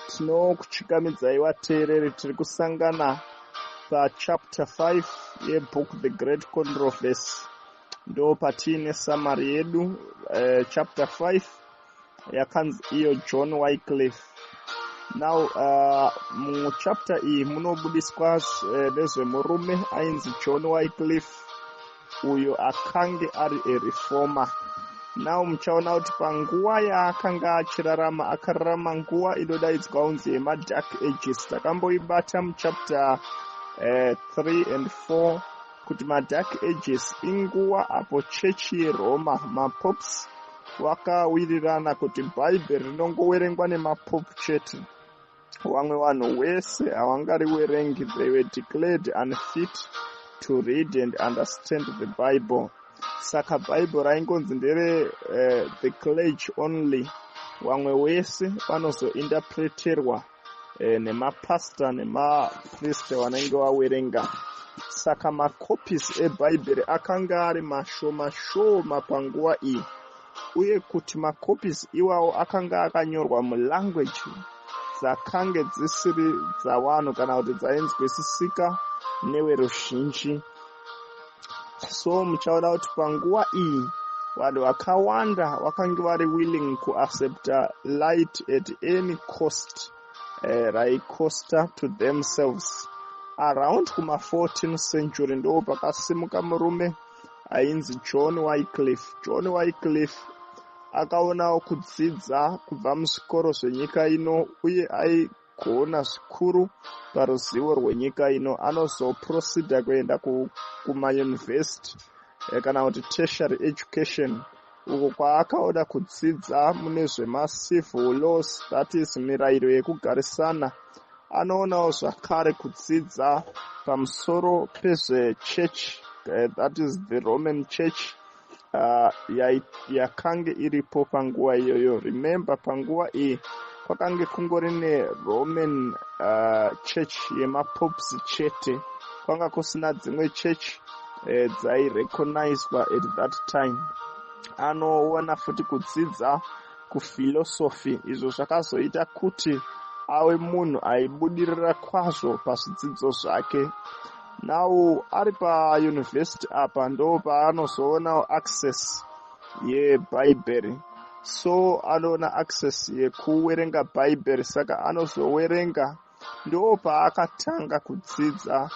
Tinokuchikamidzai vateereri, tiri kusangana pachapter 5 yebook The Great Controversy. Ndo patiine summary yedu. Chapter 5 yakanzi iyo John Wycliffe. Now muchapter iyi munobudiswa nezvemurume ainzi John Wycliffe uyo akange ari reformer. Now muchaona kuti panguva yaakanga achirarama, akararama nguva inodaidzwa kunzi yemadark ages. Takamboibata muchapter 3 and 4 kuti madark ages inguva apo chechi yeRoma, mapops vakawirirana kuti bhaibheri rinongoverengwa nemapopu chete. Vamwe vanhu wese havangariverengi. They were declared unfit to read and understand the Bible. Saka Bible raingonzi ndere the clergy only. Vamwe wese vanozointerpreterwa nemapastor nemapriest vanenge vaverenga. Saka macopies eBhayibheri akanga ari mashoma panguva iyi, uye kuti macopies iwawo akanga akanyorwa mulanguage dzakange dzisiri dzavanhu kana kuti dzainzwisisika neveruzhinji. So muchaona kuti panguva iyi vanhu vakawanda vakange vari willing kuaccepta light at any cost, raicosta to themselves. Around kuma 14th century ndo pakasimuka murume ainzi John Wycliffe. John Wycliffe akaonawo kudzidza kubva muzvikoro zvenyika ino, uye aigona zvikuru paruzivo rwenyika ino. Anozoproceda kuenda kumayunivhesiti kana kuti tertiary education, uko kwaakaoda kudzidza mune zvemacivil laws, that is mirayiro yekugarisana. Anoonawo zvakare kudzidza pamusoro pezvechechi, that is the Roman Church, yakange iripo panguva iyoyo. Remember, panguva iyi kwakange kungori neRoman Church yemapops chete, kwanga kusina dzimwe church dzairecognizwa at that time. Anoona futi kudzidza kuphilosophy, izvo zvakazoita kuti ave munhu aibudirira kwazvo pazvidzidzo zvake. Now ari payunivhesiti apa ndo paanozoonawo access yeBhayibheri. So anoona access yekuverenga Bhayibheri, saka anozoverenga. Ndo paakatanga kudzidza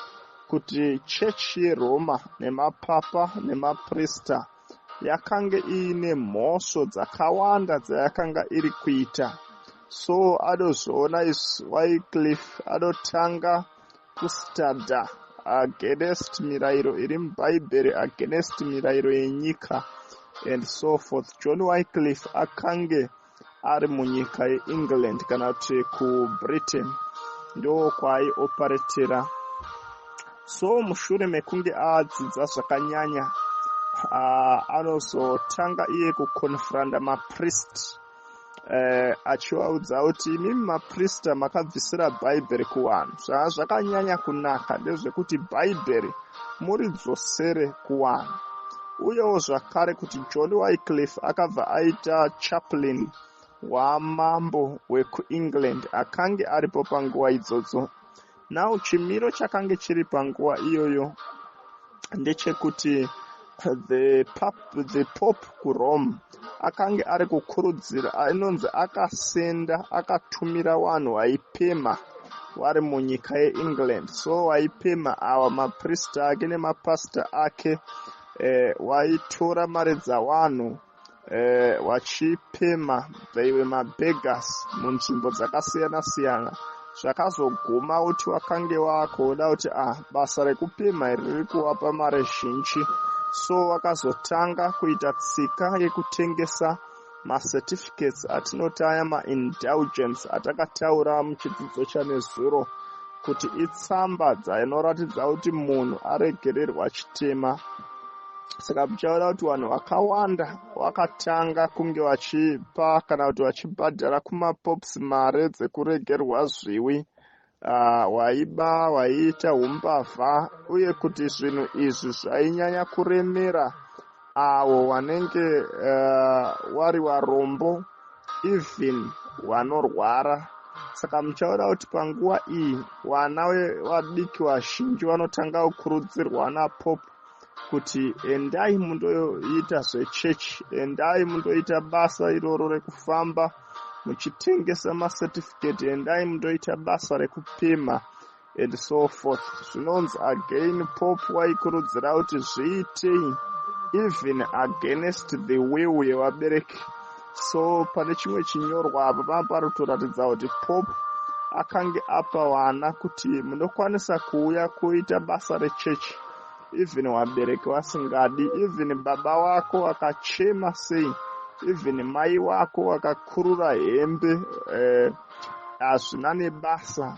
kuti chechi yeRoma nemapapa nemaprista yakange iine mhosvo dzakawanda dzayakanga iri kuita. So anozoona izvi Wycliffe anotanga kustada against mirayiro iri muBhayibheri, against mirayiro yenyika and so forth. John Wycliffe akange ari munyika yeEngland kana kuti kuBritain, ndo kwaaioparetera. So mushure mekunge adzidza zvakanyanya, anozotanga iye kukonfranda mapriest, achivaudza kuti imimi maprista makabvisira Bhayibheri kuvanhu. Zvanga zvakanyanya kunaka ndezvekuti Bhayibheri muridzosere kuvanhu. Uyewo zvakare kuti John Wycliffe akabva aita chaplain wamambo wekuEngland, akange aripo panguva idzodzo. Now chimiro chakange chiri panguva iyoyo ndechekuti the Pope kuRome akange ari kukurudzira, anonzi akasenda, akatumira vanhu vaipema vari munyika yeEngland. So vaipema ava maprista ake nemapasta ake, vaitora mari dzavanhu vachipema. They were mabeggars munzvimbo dzakasiyana siyana. Zvakazoguma kuti vakange vakuona kuti basa rekupema iri riri kuvapa mari zhinji. So vakazotanga kuita tsika yekutengesa macertificates atinoti aya maindulgence atakataura muchidzidzo chanezuro, kuti itsamba dzinoratidza kuti munhu aregererwa chitema. Saka muchaona kuti vanhu vakawanda vakatanga kunge vachipa kana kuti vachibhadhara kumapops mari dzekuregerwa zviwi, waiba, waiita umbavha, uye kuti zvinhu izvi zvainyanya kuremera avo vanenge vari varombo, even vanorwara Saka muchaona kuti panguva iyi vana vadiki vazhinji vanotanga kukurudzirwa naPope kuti endai mundoita zvechechi, endai mundoita basa iroro rekufamba muchitengesa macertificate, endai mundoita basa rekupima and so forth. Zvinonzi again Pope waikurudzira kuti zviitei even against the will yevabereki. So pane chimwe chinyorwa apa panotoratidza kuti Pope akange apa vana kuti munokwanisa kuuya kuita basa rechechi even vabereki vasingadi, even baba vako akachema sei, even mai vako vakakurura hembe hazvina nebasa,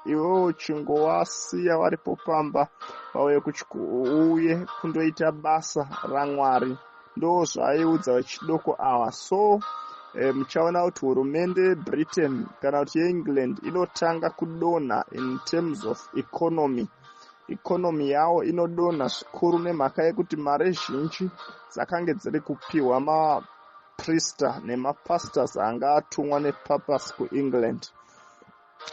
iwewo chingovasiya varipo pamba uye kundoita basa raMwari. Ndo zvaiudza vechidoko ava. So muchaona kuti hurumende yeBritain kana kuti yeEngland inotanga kudonha in terms of economy yavo inodonha zvikuru nemhaka yekuti mari zhinji dzakange dziri kupiwa maprista nemapastors anga atumwa nepurpose kuEngland.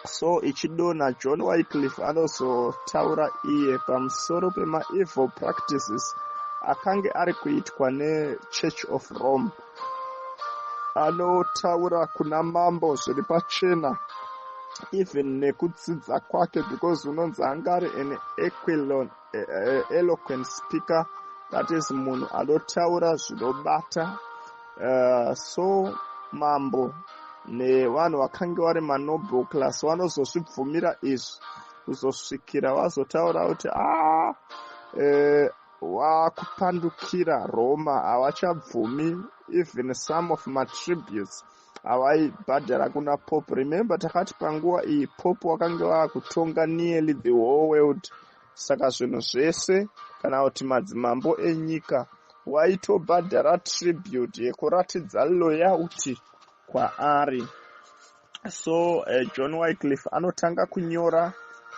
So ichidonha, John Wycliffe anozotaura iye pamusoro pema-evil practices akange ari kuitwa neChurch of Rome. Anotaura kuna mambo zviri pachena even nekudzidza kwake, because unonzi anga ari an eloquent speaker, that is munhu anotaura zvinobata. So mambo nevanhu vakange vari manoble class vanozozvibvumira izvi kuzosvikira vazotaura kuti wakupandukira Roma, havachabvumi even some of my tributes avaibhadhara kuna Pope. Remember takati panguva iyi Pope wakanga vakutonga nearly the whole world, saka zvinhu zvese kana kuti madzimambo enyika waitobhadhara tribute yekuratidza loyalty kwaari. So John Wycliffe anotanga kunyora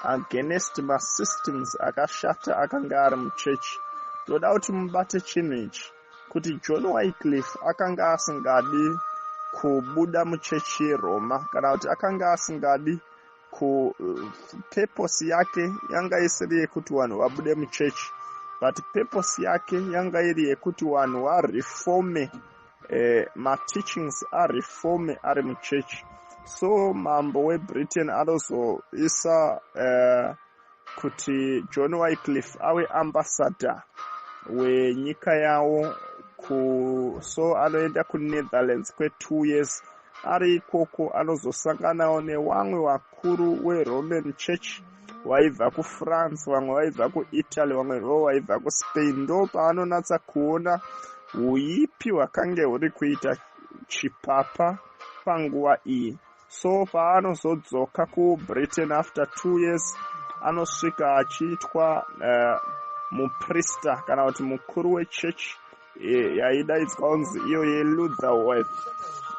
against masystems akashata akanga ari muchechi. Toda kuti mubate chinhu ichi kuti John Wycliffe akanga asingadi kubuda muchechi yeRoma, kana kuti akanga asingadi purpose yake yanga isiri yekuti vanhu vabude muchechi, but purpose yake yanga iri yekuti vanhu vareforme ma-teachings areforme ari muchechi. So mambo weBritain anozoisa kuti John Wycliffe ave ambassador wenyika yawo so anoenda kuNetherlands kwe2 years. Ari ikoko anozosanganawo nevamwe vakuru weRoman Church vaibva kuFrance, vamwe vaibva kuItaly, vamwe vaibva kuSpain. Ndo paanonatsa kuona huipi hwakange huri kuita chipapa panguva iyi. So paanozodzoka kuBritain after 2 years anosvika achiitwa muprista kana kuti mukuru wechechi yaidaidzwa kunzi iyo yeLutherworth.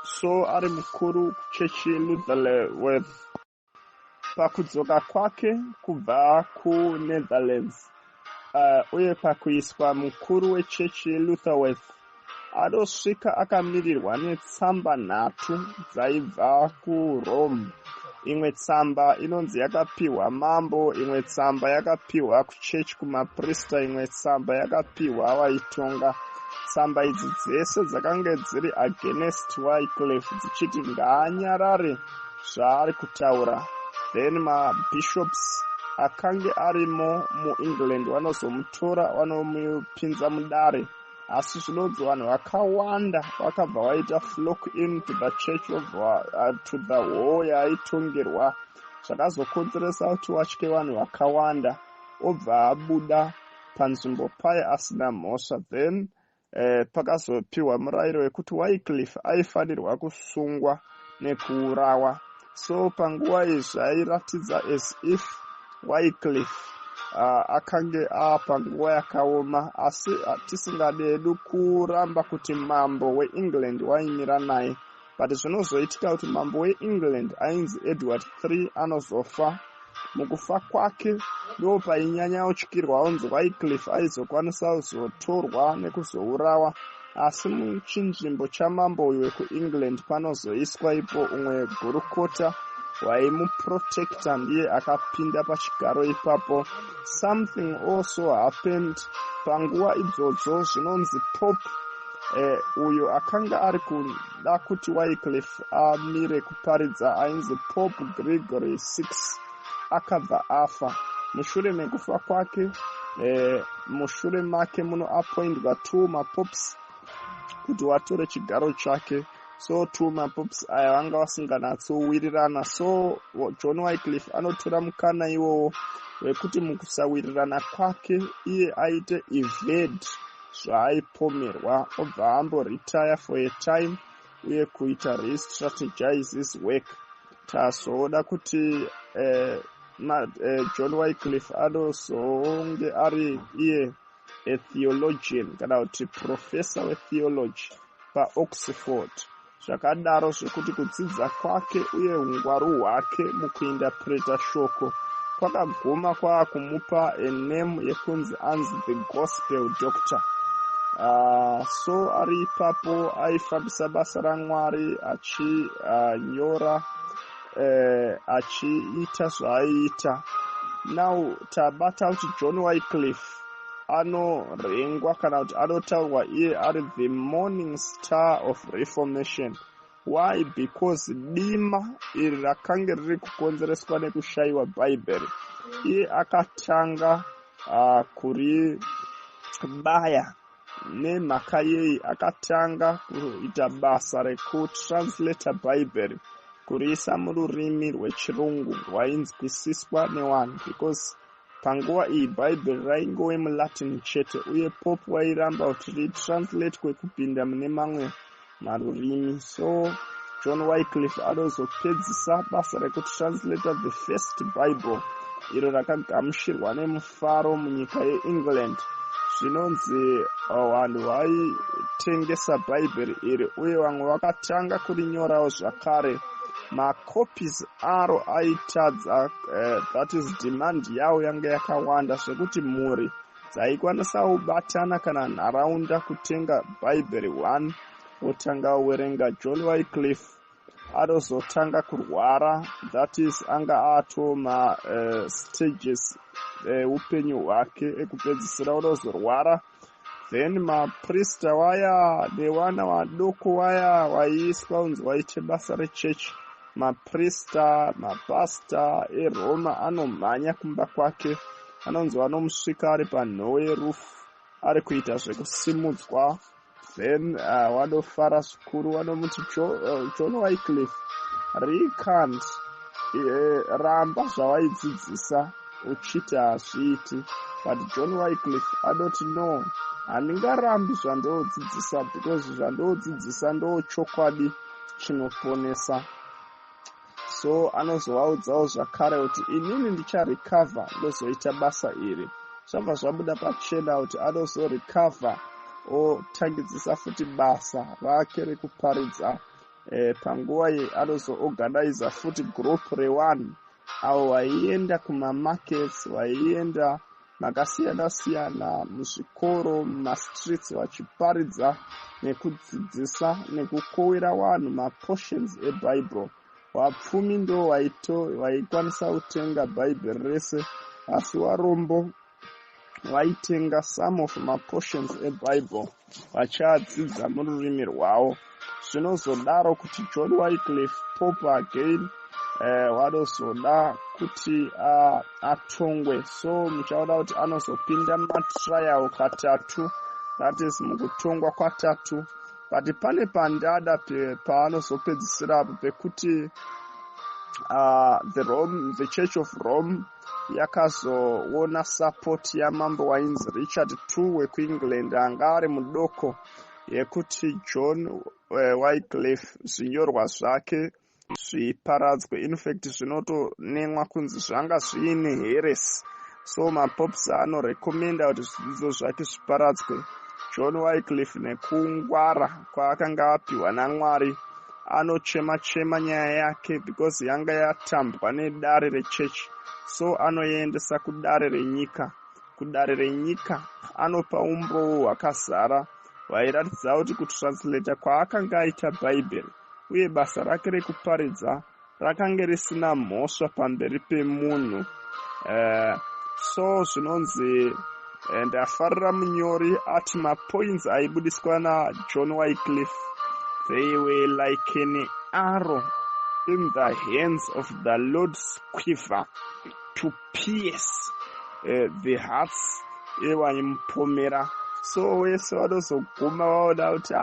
So ari mukuru chechi yeLutherworth. Pakudzoka kwake kubva kuNetherlands uye pakuiswa mukuru wechechi yeLutherworth, anosvika akamirirwa netsamba 3 dzaibva kuRome. Imwe tsamba inonzi yakapiwa mambo, imwe tsamba yakapiwa kuchechi kumaprista, imwe tsamba yakapiwa vaitonga. Tsamba idzi dzese dzakanga dziri against Wycliffe, dzichiti ngaanyarare zvaari kutaura. Then mabishops akange arimo muEngland vanozomutora vanomupinza mudare, asi zvinonzi vanhu vakawanda vakabva vaita flock into the church of to the hall yaaitongerwa, zvakazokonzeresa kuti watye vanhu vakawanda. Obva abuda panzvimbo paye asina mhosva. Then pakazopiwa murayiro wekuti Wycliffe aifanirwa kusungwa nekuurawa. So panguva iyi zvairatidza as if Wycliffe akange panguva yakaoma, asi tisingadedu kuramba kuti mambo weEngland waimira naye. But zvinozoitika kuti mambo weEngland ainzi Edward III anozofa. Mukufa kwake ndo painyanya utyirwa unzi Wycliffe aizokwanisa kuzotorwa nekuzourawa, asi muchinzvimbo chamambo wekuEngland panozoiswa ipo umwe gurukota waimuprotecta ndiye akapinda pachigaro ipapo. Something also happened panguva idzodzo. Zvinonzi Pope uyo akanga ari kuda kuti Wycliffe amire kuparidza ainzi Pope Gregory VI akabva afa. Mushure mekufa kwake, mushure make munoapoindwa 2 mapopes kuti watore chigaro chake. So 2 mapopes aya vanga vasinganatsowirirana. So John Wycliffe anotora mukana iwowo wekuti mukusawirirana kwake iye aite evade zvaaipomerwa, obva amboretire for a time uye kuita re-strategize his work. Tazoda kuti John Wycliffe anozonge ari iye a theologian kana kuti professor wetheology paOxford. Zvakadaro zvekuti kudzidza kwake uye ungwaru hwake mukuinterpreta shoko kwakaguma kwakumupa a name yekunzi anzi the gospel doctor. So ari ipapo aifambisa basa raMwari achinyora achiita zvaaiita. Now tabata kuti John Wycliffe anorengwa kana kuti anotaurwa iye ari the morning star of reformation. Why? Because dima iri rakange riri kukonzereswa nekushayiwa bhaibheri iye akatanga kuribaya. Nemhaka yeyi akatanga kuita basa rekutranslata bhaibheri kuriisa mururimi rwechirungu rwainzwisiswa nevanhu, because panguva iyi bhaibheri raingove muLatin chete uye Pope wairamba kuti ritranslatewe kupinda mune mamwe marurimi. So John Wycliffe anozopedzisa basa rekutranslata the first Bible iro rakagamuchirwa nemufaro munyika yeEngland. Zvinonzi vanhu vaitengesa bhaibheri iri uye vamwe vakatanga kurinyorawo zvakare. Macopies aro aitadza, that is demand yawo yanga yakawanda zvekuti mhuri dzaikwanisa kubatana kana nharaunda kutenga bhaibheri 1 wotanga kuverenga. John Wycliffe anozotanga kurwara, that is anga atoma stages upenyu hwake ekupedzisira unozorwara. Then maprista waya nevana vadoko waya vaiiswa unzi vaite basa rechechi, maprista mapasta eRoma anomhanya kumba kwake, anonzi vanomusvika ari panhoo yerufu ari kuita zvekusimudzwa. Then vanofara zvikuru, vanomuti John Wycliffe recant, ramba zvavaidzidzisa uchiti hazviiti. But John Wycliffe anoti no, handingarambi zvandodzidzisa because zvandodzidzisa ndo chokwadi chinoponesa. So anozovaudzawo zvakare kuti inini ndicharecover ndozoita basa iri. Zvabva zvabuda pachena kuti anozorecover otangidzisa futi basa rake rekuparidza. Panguva iyi anozoorganiza futi group re1 avo vaienda kumamarkets, vaienda makasiyana-siyana muzvikoro, mumastreets vachiparidza nekudzidzisa nekukowera vanhu maportions eBible. Vapfumi ndo vaikwanisa kutenga bhaibheri rese, asi varombo vaitenga some of maportions eBible vachadzidza mururimi rwavo. Zvinozodaro kuti John Wycliffe Pope again vanozoda kuti atongwe. So muchaona kuti anozopinda matrial katatu, that is mukutongwa kwatatu. But pane pandada paanozopedzisira pekuti the Church of Rome yakazoona support yamambo wainzi Richard II wekuEngland anga ari mudoko, yekuti John Wycliffe zvinyorwa zvake zviparadzwe. In fact zvinotonemwa kunzi zvanga zviine heresy. So mapopes anorekomenda kuti zvidzidzo zvake zviparadzwe. John Wycliffe nekungwara kwaakanga apiwa naMwari anochema nyaya yake because yanga yatambwa nedare rechechi. So anoendesa kudare renyika. Kudare renyika anopa umboo hwakazara hwairatidza kuti kutranslata kwaakanga aita bhaibheri uye basa rake rekuparidza rakanga risina mhosva pamberi pemunhu. So zvinonzi ndafarira munyori ati mapoints aibudiswa naJohn Wycliffe, they were like an arrow in the hands of the Lord's quiver to pierce the hearts evaimupomera. So wese vanozoguma vaoda kuti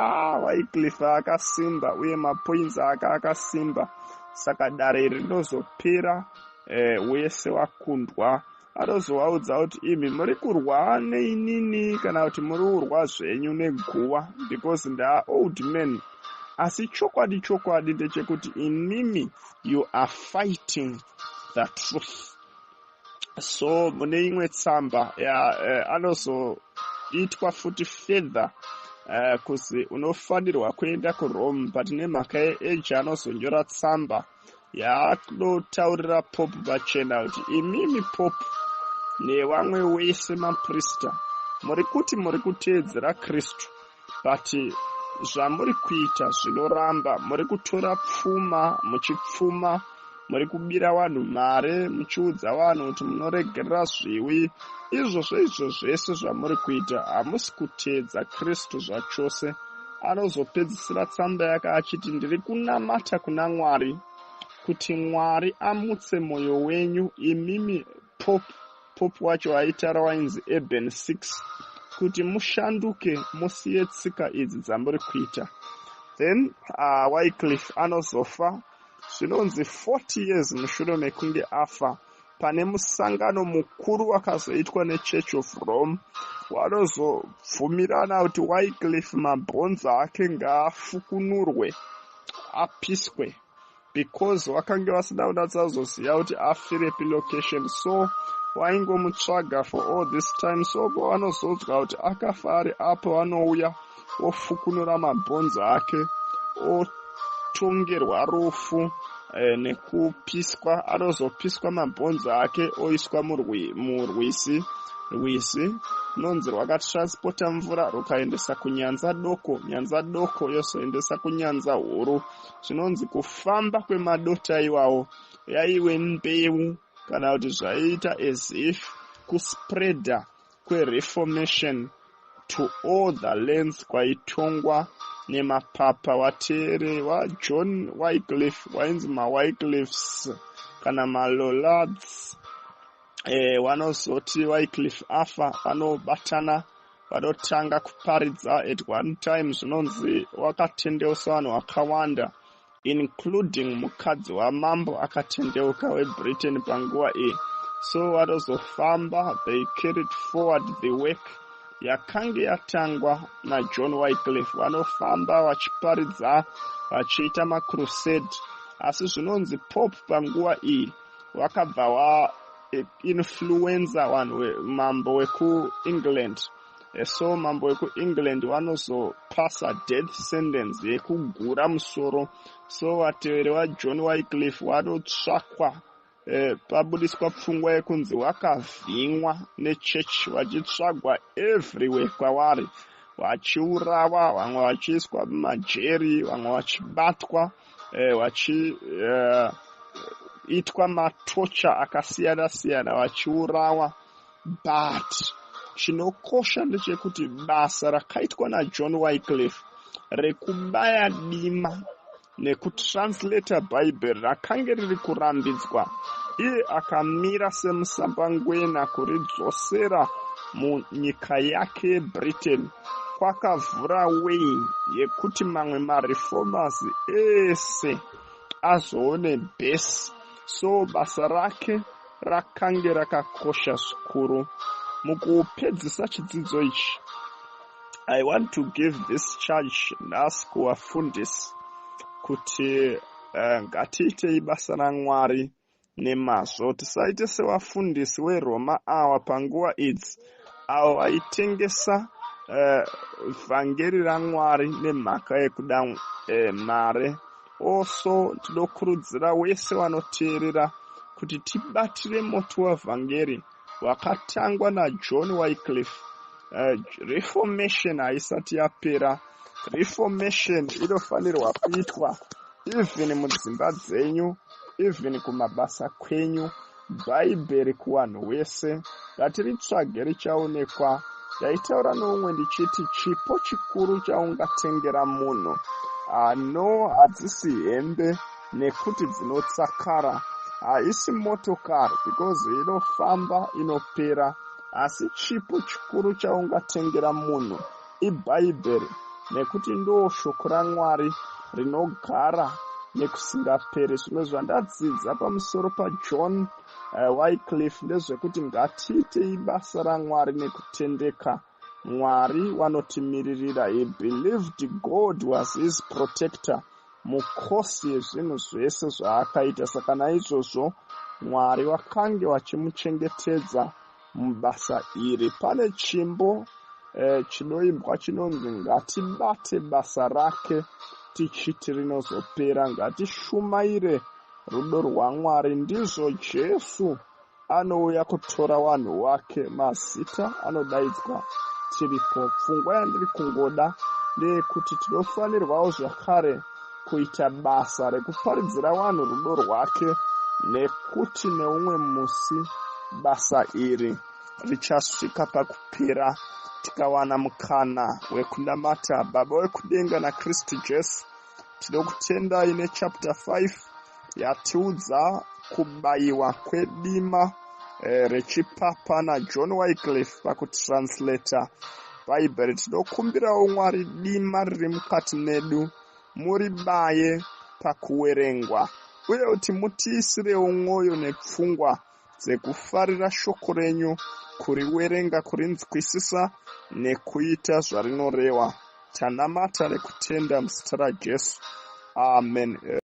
Wycliffe akasimba uye mapoints ake akasimba, saka dare iri rinozopera wese wakundwa. Anozovaudza kuti imi muri kurwa neinini kana kuti muri kurwa zvenyu neguva, because old men. Asi chokwadi ndechekuti inimi you are fighting the truth. So mune imwe tsamba anozoitwa futi further kuzi unofanirwa kuenda kuRome, but nemhaka yeeji anozonyora tsamba yaanotaurira Pope pachena kuti imimi Pope nevamwe wese maprista muri kuti muri kuteedzera Kristu, but zvamuri kuita zvinoramba. Muri kutora pfuma muchipfuma, muri kubira vanhu mare muchiudza vanhu kuti munoregerera zviwi. Izvozvo zvese zvamuri kuita hamusi kuteedza Kristu zvachose. Anozopedzisira tsamba yake achiti ndiri kunamata kuna Mwari kuti Mwari amutse mwoyo wenyu. Imimi Pope wacho aitaura wainzi Eben 6 kuti mushanduke musiye tsika idzi dzamuri kuita. Then Wycliffe anozofa zvinonzi 40 years mushure mekunge afa, pane musangano mukuru wakazoitwa neChurch of Rome. Vanozobvumirana kuti Wycliffe mabhonzo ake ngaafukunurwe apiswe, because vakanga vasina kunatsazoziva kuti afirepi location. So vaingomutsvaga for all this time. So vanozonzwa kuti akafa ari apo, vanouya ofukunura mabhonzo ake otongerwa rufu nekupiswa. Anozopiswa mabhonzo ake oiswa murwisi nonzi rwakatransporta mvura rukaendesa kunyanza doko, nyanza doko yozoendesa kunyanza huru. Zvinonzi kufamba kwemadota iwawo yaive mbeu kana kuti zvaiita as if kuspreada kwereformation to all the lands kwaitongwa nemapapa vateere vaJohn Wycliffe vainzi maWycliffes kana maLollards. Vanozoti Wycliffe afa vanobatana vanotanga kuparidza at one time. Zvinonzi wakatendeusa vanhu vakawanda, including mukadzi wamambo akatendeuka weBritain panguva iyi. So vanozofamba, they carried forward the work yakanga yatangwa naJohn Wycliffe. Vanofamba vachiparidza vachiita macrusade. Asi zvinonzi Pope panguva iyi wakabva influenza vanhu mambo wekuEngland. So mambo wekuEngland vanozopasa death sentence yekugura musoro. So vateveri vaJohn Wycliffe vanotsvakwa pabudiswa pfungwa yekunzi wakavhimwa nechechi, vachitsvagwa everywhere kwavari, vachiurawa, vamwe vachiiswa mumajeri, vamwe vachibatwa, vachiitwa matocha akasiyana siyana, vachiurawa. But chinokosha ndechekuti basa rakaitwa naJohn Wycliffe rekubaya dima nekutranslata Bible rakanga riri kurambidzwa. Iye akamira semusambangwena kuridzosera munyika yake yeBritain. Kwakavhura way yekuti mamwe mareformers ese azoone base. So basa rake rakange rakakosha zvikuru. Mukupedzisa chidzidzo ichi, I want to give this charge nhasi kuvafundisi kuti ngatiitei basa raMwari nemazvo. Tisaite sevafundisi weRoma ava panguva idzi avo vaitengesa vhangeri raMwari nemhaka yekuda mare. Also tinokurudzira wese vanoteerera kuti tibatire moto wevhangeri wakatangwa naJohn Wycliffe. Reformation haisati yapera. Reformation inofanirwa kuitwa even mudzimba dzenyu, even kumabasa kwenyu, bhaibheri kuvanhu wese. Ngatiritsvage richaonekwa. Ndaitaura noumwe ndichiti chipo chikuru chaungatengera munhu hadzisi hembe nekuti dzinotsakara, haisi motokari because inofamba inopera, asi chipo chikuru chaungatengera munhu ibhaibheri, nekuti ndo shoko raMwari rinogara nekusingaperi. Zvimwe zvandadzidza pamusoro paJohn Wycliffe ndezvekuti ngatiitei basa raMwari nekutendeka. Mwari wanotimiririra. He believed God was his protector, mukosi yezvinhu zvese zvaakaita. Saka naizvozvo Mwari wakange wachimuchengetedza mubasa iri. Pane chimbo chinoimbwa chinonzi ngatibate basa rake tichiti rinozopera. Ngatishumaire rudo rwaMwari. Ndizvo Jesu anouya kutora vanhu wake. Mazita anodaidzwa tiripo. Pfungwa yandiri kungoda ndeyekuti tinofanirwawo zvakare kuita basa rekuparidzira vanhu rudo rwake, nekuti neumwe musi basa iri richasvika pakupera tikawana mukana wekunamata Baba wekudenga naKristu Jesu. Tinokutendai nechapter 5 yatiudza kubayiwa kwedima rechipapa naJohn Wycliffe pakutranslata bhaibheri. Tinokumbirawo Mwari dima riri mukati medu muribaye pakuwerengwa, uye kuti mutiisirewo mwoyo nepfungwa dzekufarira shoko renyu, kuriwerenga, kurinzwisisa nekuita zvarinoreva. Tanamata nekutenda muzita raJesu. Amen.